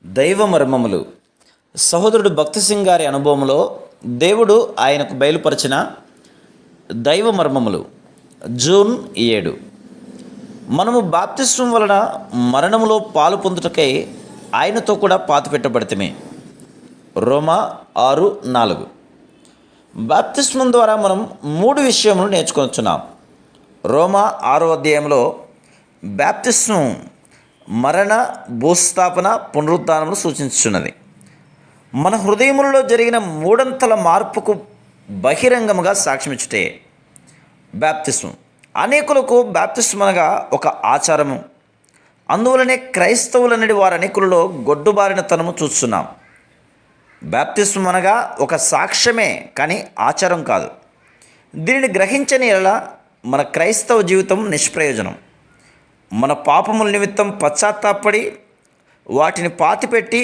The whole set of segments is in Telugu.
దైవ మర్మములు. సహోదరుడు భక్తి సింగ్ గారి అనుభవంలో దేవుడు ఆయనకు బయలుపరిచిన దైవ మర్మములు. జూన్ 7. మనము బాప్తిస్మం వలన మరణములో పాలు పొందుటకై ఆయనతో కూడా పాతిపెట్టబడితిమి. రోమా 6:4. బాప్తిస్మం ద్వారా మనం 3 విషయములు నేర్చుకొనుచున్నాం. రోమా 6వ అధ్యాయంలో బాప్తిస్మం మరణ, భూస్థాపన, పునరుద్ధానమును సూచించుచున్నది. మన హృదయములలో జరిగిన 3 మార్పుకు బహిరంగముగా సాక్ష్యమిచ్చుటే బాప్తిస్మం. అనేకులకు బాప్తిస్మం అనగా ఒక ఆచారము. అందువలనే క్రైస్తవులనేది వారి అనేకులలో గొడ్డుబారిన తనము చూస్తున్నాం. బాప్తిస్మం అనగా ఒక సాక్ష్యమే, కానీ ఆచారం కాదు. దీనిని గ్రహించని ఎడల మన క్రైస్తవ జీవితం నిష్ప్రయోజనం. మన పాపముల నిమిత్తం పశ్చాత్తాపడి వాటిని పాతిపెట్టి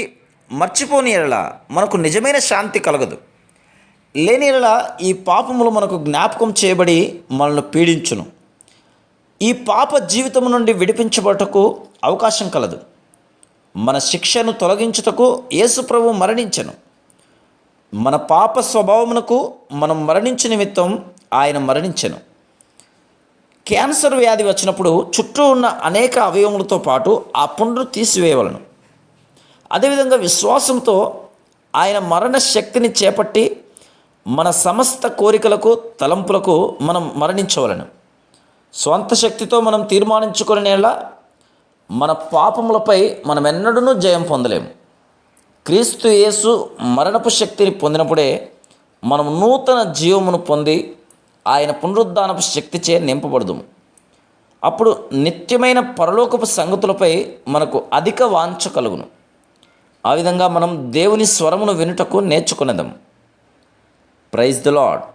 మర్చిపోని ఎడల మనకు నిజమైన శాంతి కలగదు. లేని ఎడల ఈ పాపములు మనకు జ్ఞాపకం చేయబడి మనల్ని పీడించును. ఈ పాప జీవితం నుండి విడిపించబడటకు అవకాశం కలదు. మన శిక్షను తొలగించుటకు యేసు ప్రభువు మరణించెను. మన పాప స్వభావమునకు మనం మరణించు నిమిత్తం ఆయన మరణించెను. క్యాన్సర్ వ్యాధి వచ్చినప్పుడు చుట్టూ ఉన్న అనేక అవయవములతో పాటు ఆ పుండ్రు తీసివేయవలను. అదేవిధంగా విశ్వాసంతో ఆయన మరణ శక్తిని చేపట్టి మన సమస్త కోరికలకు, తలంపులకు మనం మరణించవలను. స్వంత శక్తితో మనం తీర్మానించుకునేలా మన పాపములపై మనం ఎన్నడూ జయం పొందలేము. క్రీస్తు యేసు మరణపు శక్తిని పొందినప్పుడే మనం నూతన జీవమును పొంది ఆయన పునరుద్ధానపు శక్తిచే నింపబడదుము. అప్పుడు నిత్యమైన పరలోకపు సంగతులపై మనకు అధిక వాంఛ కలుగును. ఆ విధంగా మనం దేవుని స్వరమును వినుటకు నేర్చుకునేదాం. Praise the lord.